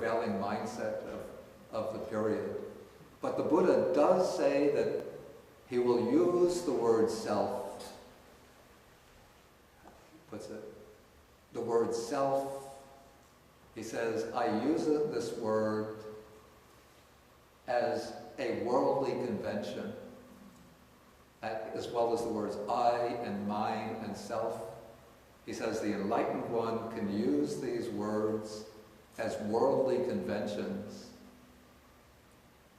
prevailing mindset of the period. But the Buddha does say that he will use the word self. Puts it, the word self, he says, I use this word as a worldly convention, as well as the words I and mine and self. He says the enlightened one can use these words as worldly conventions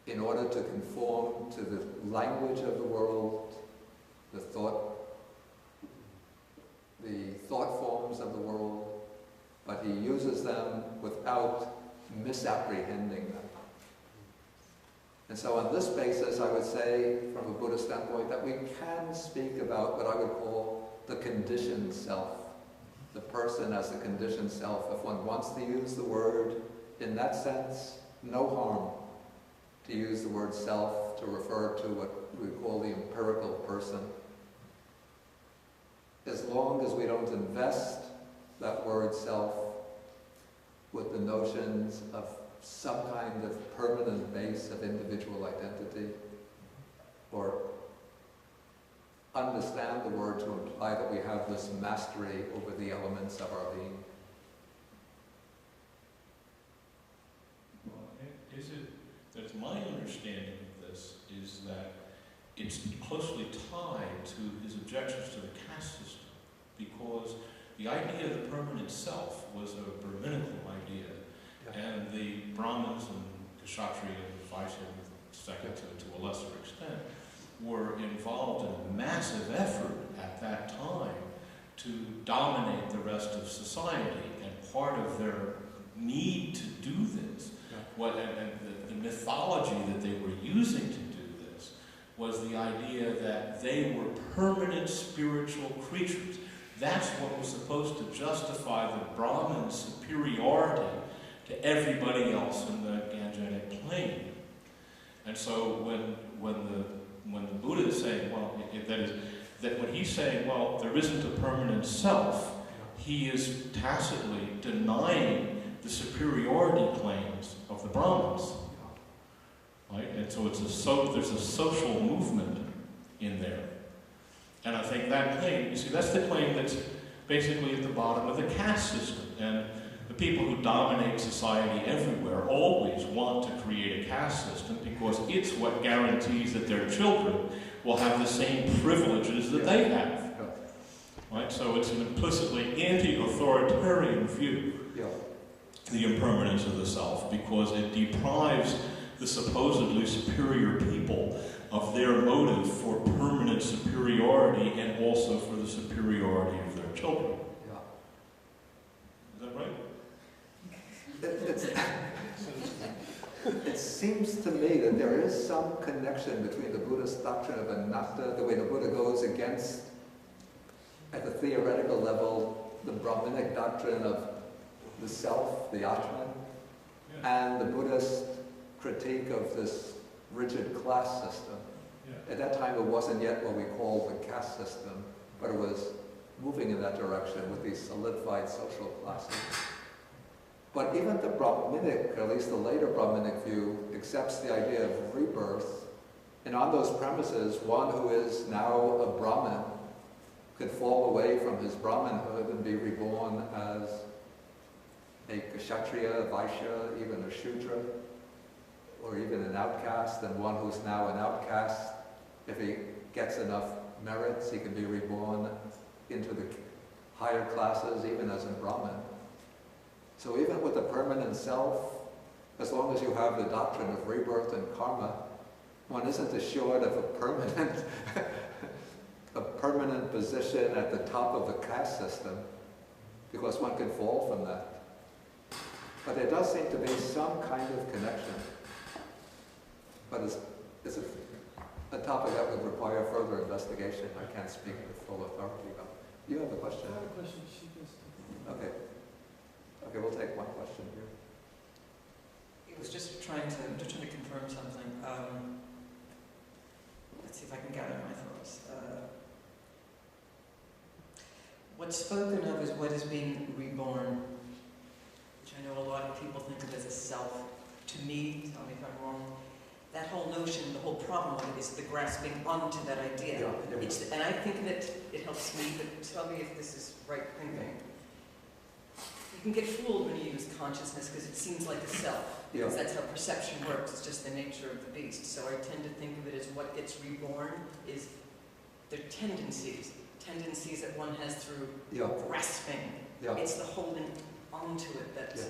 in order to conform to the language of the world, the thought forms of the world, but he uses them without misapprehending them. And so on this basis, I would say, from a Buddhist standpoint, that we can speak about what I would call the conditioned self, the person as the conditioned self. If one wants to use the word in that sense, no harm to use the word self to refer to what we call the empirical person. As long as we don't invest that word self with the notions of some kind of permanent base of individual identity, or understand the word to imply that we have this mastery over the elements of our being. Well, is it that my understanding of this is that it's closely tied to his objections to the caste system, because the idea of the permanent self was a Brahminical idea, and the Brahmins and Kshatriya and Vaishya, second to a lesser extent, were involved in a massive effort at that time to dominate the rest of society, and part of their need to do this, the mythology that they were using to do this, was the idea that they were permanent spiritual creatures. That's what was supposed to justify the Brahmin superiority to everybody else in the Gangetic plane. And so when the Buddha is saying, well, that when he's saying, well, there isn't a permanent self, he is tacitly denying the superiority claims of the Brahmins. Right? And so there's a social movement in there. And I think that claim, you see, that's the claim that's basically at the bottom of the caste system. And the people who dominate society everywhere always want to create a caste system because it's what guarantees that their children will have the same privileges that they have. Right? So it's an implicitly anti-authoritarian view, the impermanence of the self, because it deprives the supposedly superior people of their motive for permanent superiority and also for the superiority of their children. Is that right? It seems to me that there is some connection between the Buddhist doctrine of anatta, the way the Buddha goes against, at the theoretical level, the Brahminic doctrine of the self, the Atman, and the Buddhist critique of this rigid class system. At that time, it wasn't yet what we call the caste system, but it was moving in that direction with these solidified social classes. But even the Brahminic, or at least the later Brahminic view, accepts the idea of rebirth. And on those premises, one who is now a Brahmin could fall away from his Brahminhood and be reborn as a Kshatriya, a Vaishya, even a Shudra, or even an outcast. And one who's now an outcast, if he gets enough merits, he can be reborn into the higher classes, even as a Brahmin. So even with the permanent self, as long as you have the doctrine of rebirth and karma, one isn't assured of a permanent position at the top of the caste system, because one can fall from that. But there does seem to be some kind of connection. But it's a topic that would require further investigation. I can't speak with full authority about. You have a question? I have a question. Okay. Okay, we'll take one question here. It was just trying to confirm something. Let's see if I can gather my thoughts. What's spoken of is what is being reborn, which I know a lot of people think of as a self. me, tell me if I'm wrong, that whole notion, the whole problem of it is the grasping onto that idea. Yeah. And I think that it helps me, but tell me if this is right thinking. You can get fooled when you use consciousness because it seems like a self. Because that's how perception works, it's just the nature of the beast. So I tend to think of it as what gets reborn is their tendencies that one has through grasping. It's the holding onto it that's,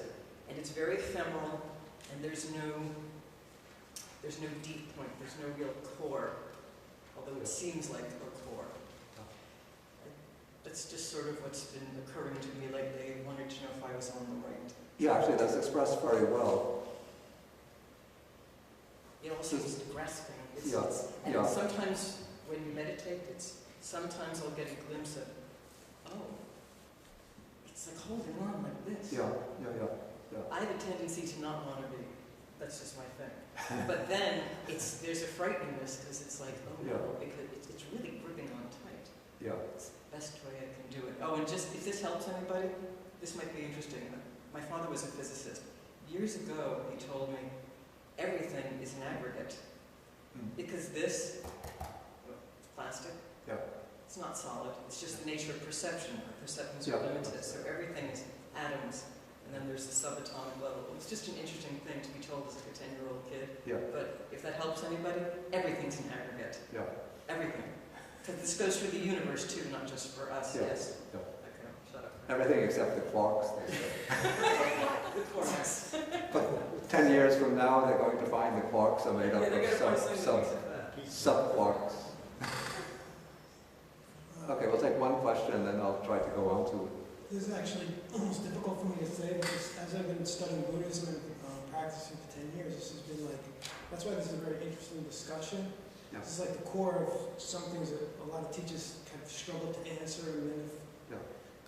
and it's very ephemeral, and there's no deep point, there's no real core, although it seems like a core. That's just sort of what's been occurring to me lately. I wanted to know if I was on the right. Yeah, actually that's expressed very well. It also is grasping. And Yeah. sometimes when you meditate, sometimes I'll get a glimpse of, oh, it's like holding on like this. Yeah. I have a tendency to not want to be. That's just my thing. But then there's a frighteningness because it's like, oh no, because it's really gripping on tight. Yeah. It's the best way I can do it. Oh, and just if this helps anybody, this might be interesting. My father was a physicist. Years ago, he told me everything is an aggregate. Because this, plastic, it's not solid. It's just the nature of perception. Our perceptions are limited. So everything is atoms. And then there's the subatomic level. It's just an interesting thing to be told as like a 10-year-old kid. But if that helps anybody, everything's an aggregate. Everything. Because this goes through the universe too, not just for us. Yes. Okay, shut up. Everything except the quarks, they say. The quarks. But 10 years from now, they're going to find the quarks are made up of sub-quarks. Okay, we'll take one question and then I'll try to go on to. This is actually almost difficult for me to say because as I've been studying Buddhism and practicing for 10 years, this has been like, that's why this is a very interesting discussion. This is like the core of some things that a lot of teachers kind of struggle to answer, and then if,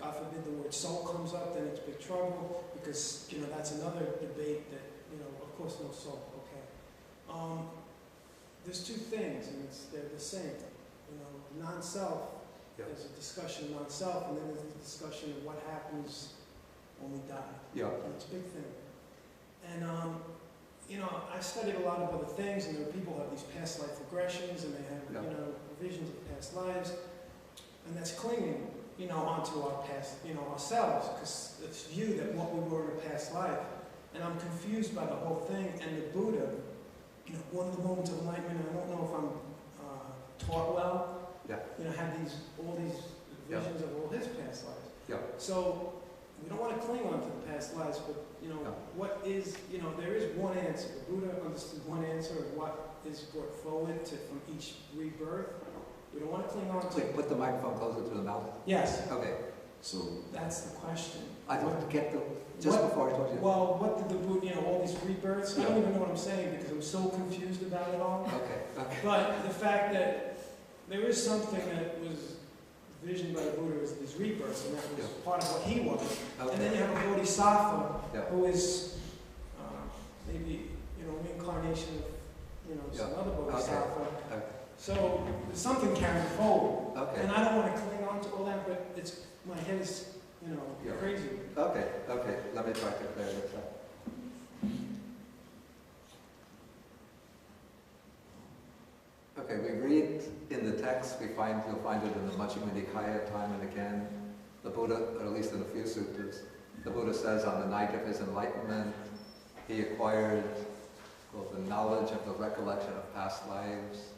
God forbid, the word soul comes up, then it's big trouble because, that's another debate that, of course no soul, okay. There's two things, and they're the same. Non-self. There's a discussion of non-self, and then there's a discussion of what happens when we die. And it's a big thing. And, I've studied a lot of other things, and there are people who have these past life regressions, and they have, visions of past lives, and that's clinging, onto our past, ourselves, because it's viewed that what we were in a past life. And I'm confused by the whole thing, and the Buddha, one of the moments of enlightenment, and I don't know if I'm taught well, had all these visions of all his past lives. So we don't want to cling on to the past lives, but what is, there is one answer. The Buddha understood one answer of what is brought forward from each rebirth. We don't want to cling on to. Put the microphone closer to the mouth. Yes. Okay. So that's the question. I don't get before I told you. Well, what did the Buddha, all these rebirths? I don't even know what I'm saying because I'm so confused about it all. Okay. But the fact that there is something that was visioned by the Buddha as these rebirths, and that was part of what he was. And then you have a Bodhisattva who is maybe reincarnation of some other Bodhisattva. So there's something carrying forward. And I don't want to cling on to all that, but my head is crazy. Okay. Let me try to clear this up. Okay, we read in the text, you'll find it in the Majjhima Nikaya time and again. The Buddha, or at least in a few sutras, the Buddha says on the night of his enlightenment, he acquired the knowledge of the recollection of past lives,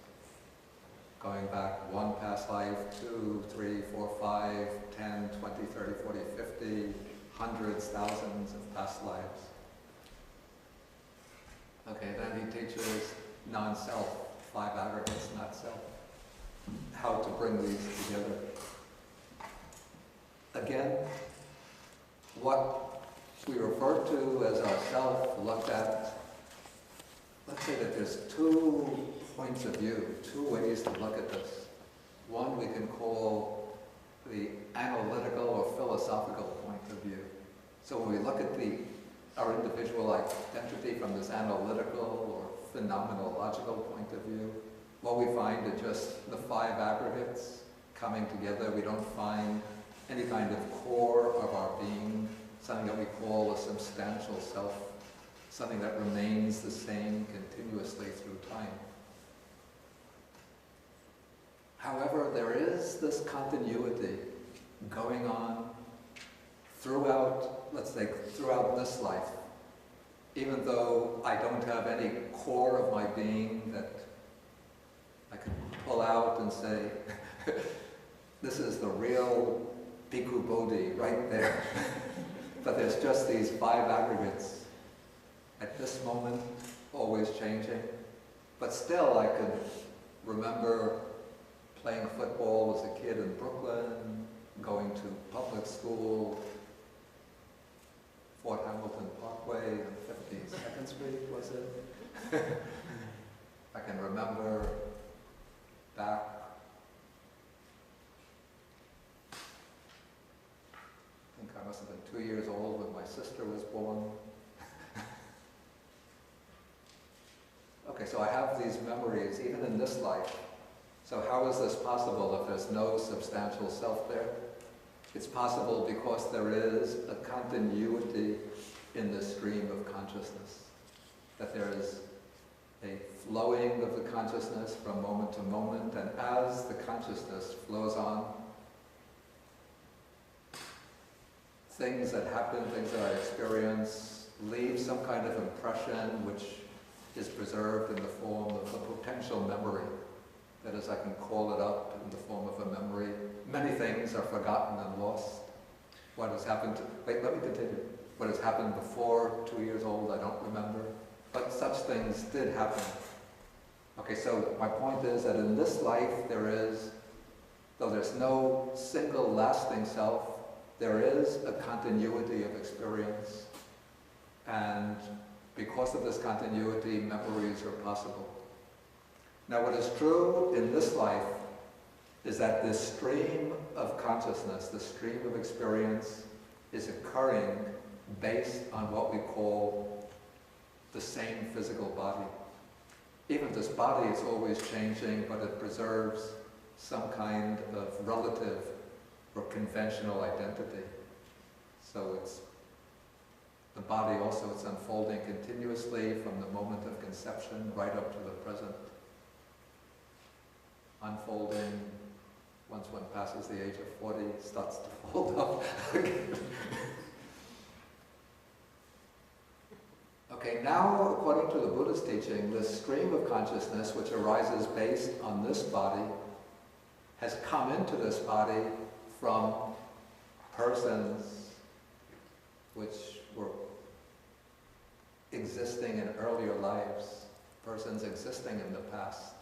going back one past life, 2, 3, 4, 5, 10, 20, 30, 40, 50, hundreds, thousands of past lives. Okay, then he teaches non-self, 5 aggregates, not self. How to bring these together. Again, what we refer to as our self, looked at, let's say that there's 2 points of view, 2 ways to look at this. One we can call the analytical or philosophical point of view. So when we look at our individual identity from this analytical or phenomenological point of view, what we find are just the 5 aggregates coming together. We don't find any kind of core of our being, something that we call a substantial self, something that remains the same continuously through time. However, there is this continuity going on throughout, let's say, throughout this life. Even though I don't have any core of my being that I can pull out and say, this is the real Bhikkhu Bodhi right there. But there's just these 5 aggregates at this moment, always changing. But still I could remember playing football as a kid in Brooklyn, going to public school, Fort Hamilton Parkway on 52nd Street, was it? I can remember back, I think I must have been 2 years old when my sister was born. Okay, so I have these memories even in this life. So how is this possible if there's no substantial self there? It's possible because there is a continuity in the stream of consciousness. That there is a flowing of the consciousness from moment to moment, and as the consciousness flows on, things that happen, things that I experience, leave some kind of impression which is preserved in the form of a potential memory. That is, I can call it up in the form of a memory. Many things are forgotten and lost. What has happened to, wait, let me continue. What has happened before 2 years old, I don't remember. But such things did happen. Okay, so my point is that in this life there is, though there's no single lasting self, there is a continuity of experience. And because of this continuity, memories are possible. Now what is true in this life is that this stream of consciousness, the stream of experience, is occurring based on what we call the same physical body. Even this body is always changing, but it preserves some kind of relative or conventional identity. So it's the body also, it's unfolding continuously from the moment of conception right up to the present. Unfolding, once one passes the age of 40, starts to fold up again. Okay, now according to the Buddha's teaching, this stream of consciousness which arises based on this body has come into this body from persons which were existing in earlier lives, persons existing in the past.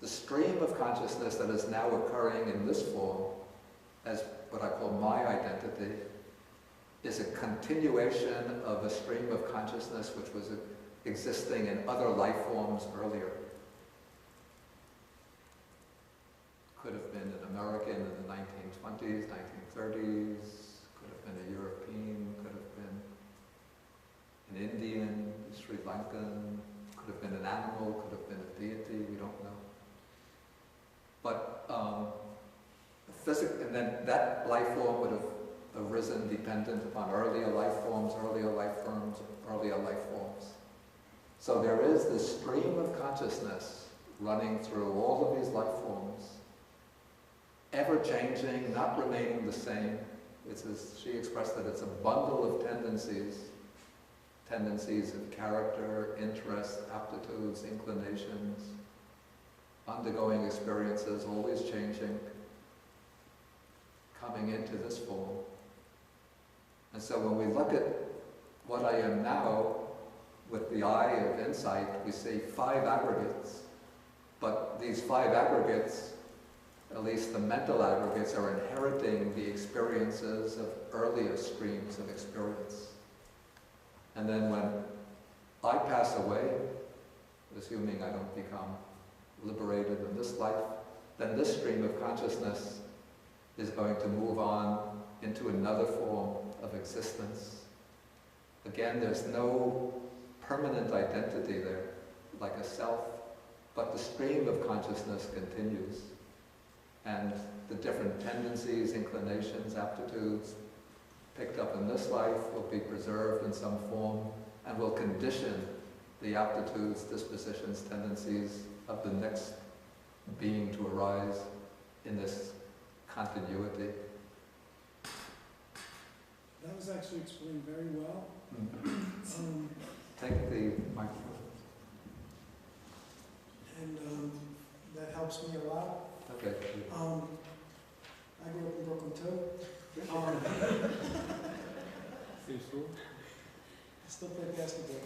The stream of consciousness that is now occurring in this form, as what I call my identity, is a continuation of a stream of consciousness which was existing in other life forms earlier. Could have been an American in the 1920s, 1930s, could have been a European, could have been an Indian, Sri Lankan, could have been an animal, could have been a deity, we don't know. But and then that life form would have arisen dependent upon earlier life forms, earlier life forms, earlier life forms. So there is this stream of consciousness running through all of these life forms, ever changing, not remaining the same. It's as she expressed it, it's a bundle of tendencies of character, interest, aptitudes, inclinations, undergoing experiences, always changing, coming into this form. And so when we look at what I am now, with the eye of insight, we see 5 aggregates. But these 5 aggregates, at least the mental aggregates, are inheriting the experiences of earlier streams of experience. And then when I pass away, assuming I don't become liberated in this life, then this stream of consciousness is going to move on into another form of existence. Again, there's no permanent identity there, like a self, but the stream of consciousness continues. And the different tendencies, inclinations, aptitudes picked up in this life will be preserved in some form, and will condition the aptitudes, dispositions, tendencies of the next being to arise in this continuity. That was actually explained very well. Take the microphone. And that helps me a lot. Okay. I grew up in Brooklyn too. Seems cool. I still play basketball.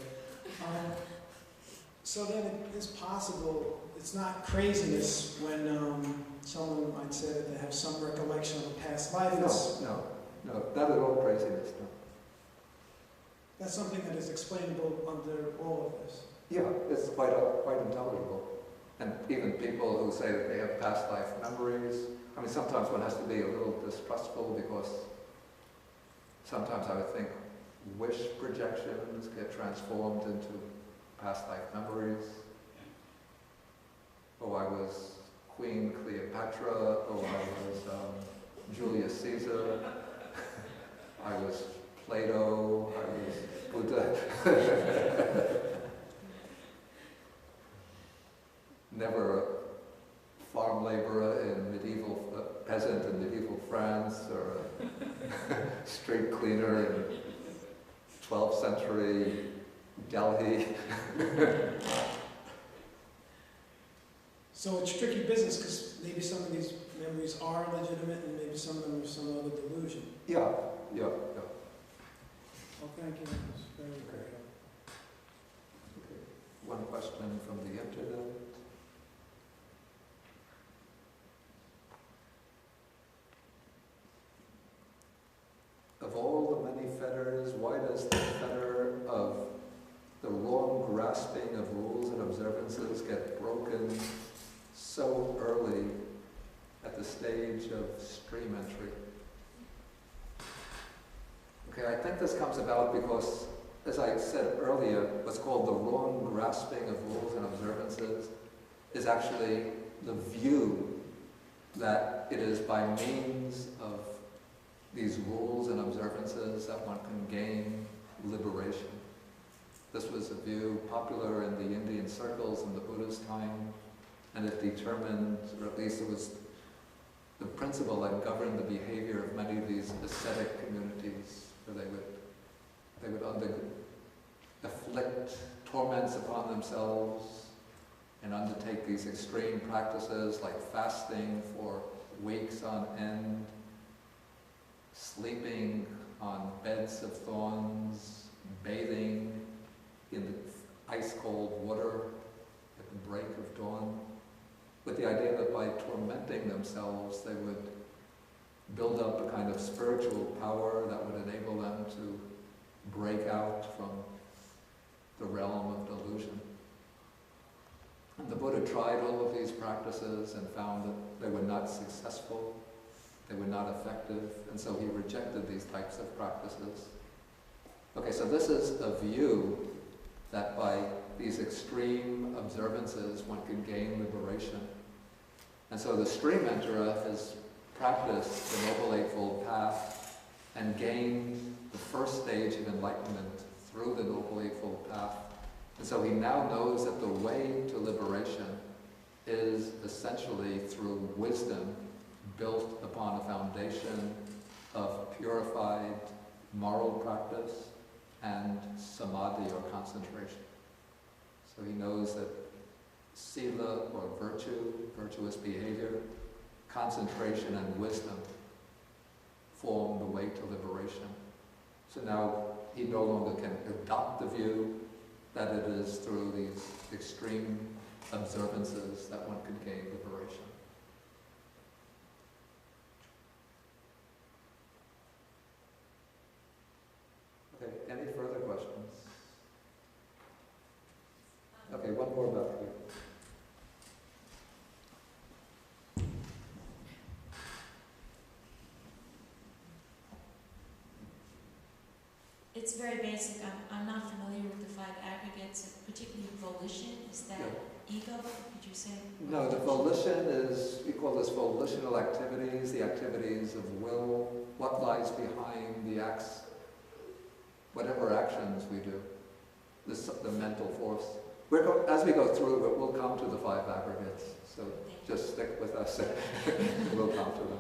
So then it is possible, it's not craziness when someone might say that they have some recollection of a past life. No, not at all craziness, no. That's something that is explainable under all of this. Yeah, it's quite intelligible. And even people who say that they have past life memories, I mean, sometimes one has to be a little distrustful because sometimes I would think wish projections get transformed into past life memories. Oh, I was Queen Cleopatra. Oh, I was Julius Caesar. I was Plato. I was Buddha. Never a farm laborer in medieval, peasant in medieval France, or a street cleaner in 12th century Delhi. So it's tricky business because maybe some of these memories are legitimate and maybe some of them are some other delusion. Yeah. Well, thank you. That was very great. Okay. One question from the internet. Of all the many fetters, why does the fetter of the wrong grasping of rules and observances get broken so early at the stage of stream entry? Okay, I think this comes about because, as I said earlier, what's called the wrong grasping of rules and observances is actually the view that it is by means of these rules and observances that one can gain liberation. This was a view popular in the Indian circles in the Buddha's time, and it determined, or at least it was the principle that governed the behavior of many of these ascetic communities, where they would afflict torments upon themselves and undertake these extreme practices like fasting for weeks on end, sleeping on beds of thorns, bathing in the ice-cold water at the break of dawn, with the idea that by tormenting themselves they would build up a kind of spiritual power that would enable them to break out from the realm of delusion. And the Buddha tried all of these practices and found that they were not successful, they were not effective, and so he rejected these types of practices. Okay, so this is a view that by these extreme observances one can gain liberation. And so the stream enterer has practiced the Noble Eightfold Path and gained the first stage of enlightenment through the Noble Eightfold Path. And so he now knows that the way to liberation is essentially through wisdom built upon a foundation of purified moral practice and samadhi, or concentration. So he knows that sila, or virtue, virtuous behavior, concentration and wisdom form the way to liberation. So now he no longer can adopt the view that it is through these extreme observances that one can gain liberation. Okay, any further questions? Okay, one more about here. It's very basic. I'm not familiar with the five aggregates, particularly volition. Is that ego? Could you say? No, the volition is, we call this volitional activities, the activities of will, what lies behind the acts, whatever actions we do. the mental force. As we go through it, we'll come to the 5 aggregates. So just stick with us and we'll come to them.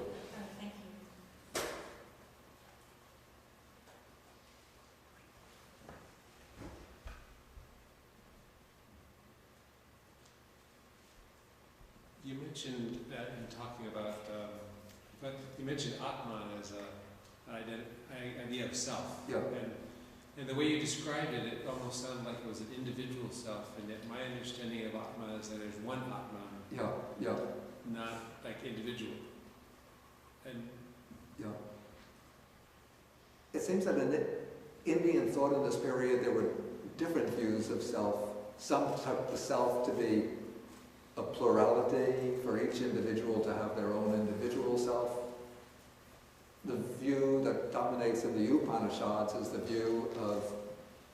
Thank you. You mentioned that in talking about, you mentioned Atman as an idea of self. Yeah. And the way you described it, it almost sounded like it was an individual self, and yet my understanding of Atman is that there's one Atman. Yeah, yeah. Not like individual. And yeah. It seems that in the Indian thought in this period, there were different views of self. Some took the self to be a plurality for each individual to have their own individual self. The view that dominates in the Upanishads is the view of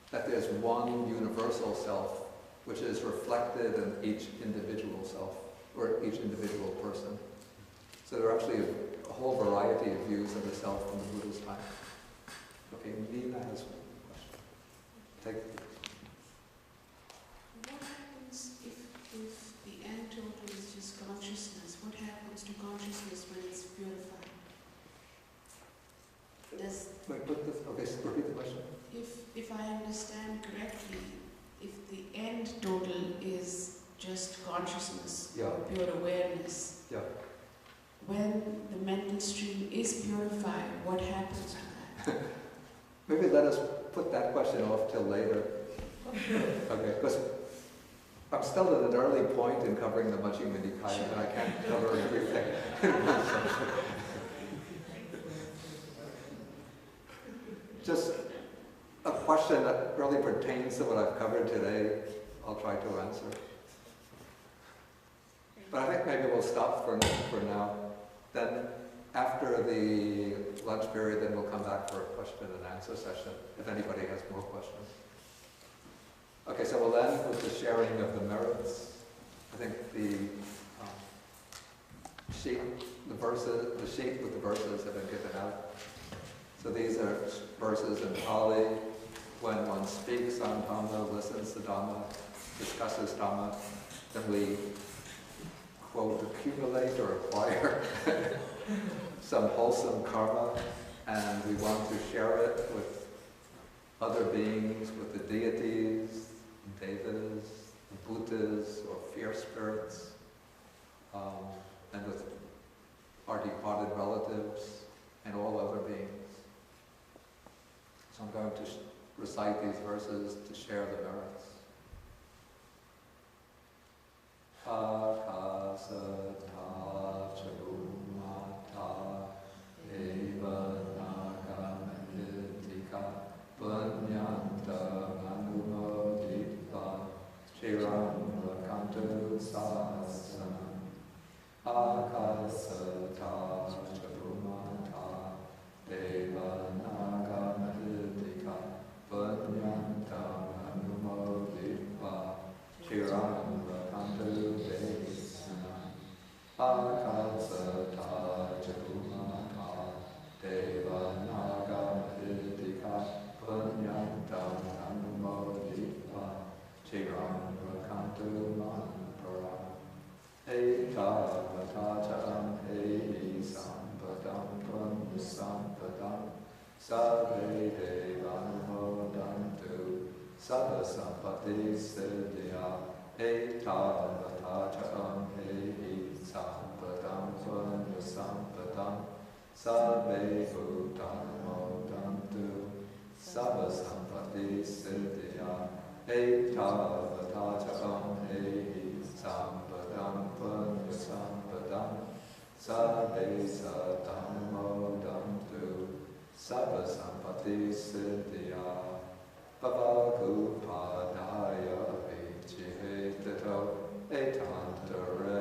that there's one universal self, which is reflected in each individual self, or each individual person. So there are actually a whole variety of views of the self in the Buddha's time. Okay, Nina has one question. Take it. What happens if the end total is just consciousness? What happens to consciousness when it's purified? Wait, okay, so repeat the question. If I understand correctly, if the end total is just consciousness, Yeah. pure awareness, Yeah. when the mental stream is purified, what happens to that? Maybe let us put that question off till later. Okay, because I'm still at an early point in covering the Majjhima Nikaya, and I can't cover everything in one session. Just a question that really pertains to what I've covered today, I'll try to answer. But I think maybe we'll stop for now. Then after the lunch period, then we'll come back for a question and answer session, if anybody has more questions. Okay, so we'll end with the sharing of the merits. I think the sheet with the verses have been given out. So these are verses in Pali. When one speaks on Dhamma, listens to Dhamma, discusses Dhamma, then we, quote, accumulate or acquire some wholesome karma, and we want to share it with other beings, with the deities, devas, the Buddhas, or fierce spirits, and with our departed relatives, and all other beings. So I'm going to recite these verses to share the merits. Akasata charumata eva nagamaditika punyanta manumodipa chiram vakantu sasana. Akasata charumata eva nagamaditika punyanta manumodipa chiram vakantu desana. Akasata charumata deva nagamaditika punyanta manumodipa chiram vakantu manupara. Eta vatacham hei sampadam punysampadam sabbe devanumodantu sabbasampati siddhya. Eta vatacham hei sampadam punysampadam sabbe bhutanumodantu sabbasampati siddhya. Eta vatacham hei sampadam punysampadam sabbe satanumodantu sabbasampati siddhya. Bhavagupadaya vichihetato etantare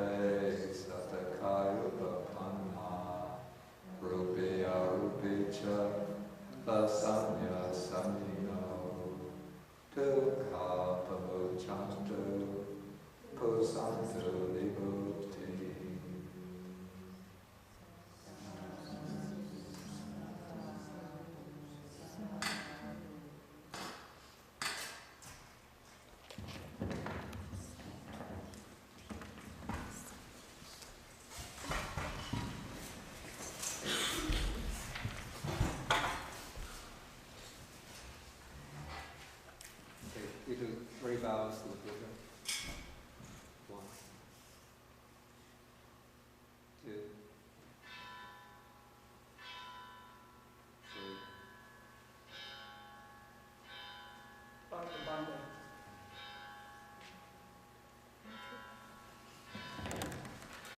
satakayupapanha rupiya rupicha lasanya samino tukha pamuchantu pusantu libut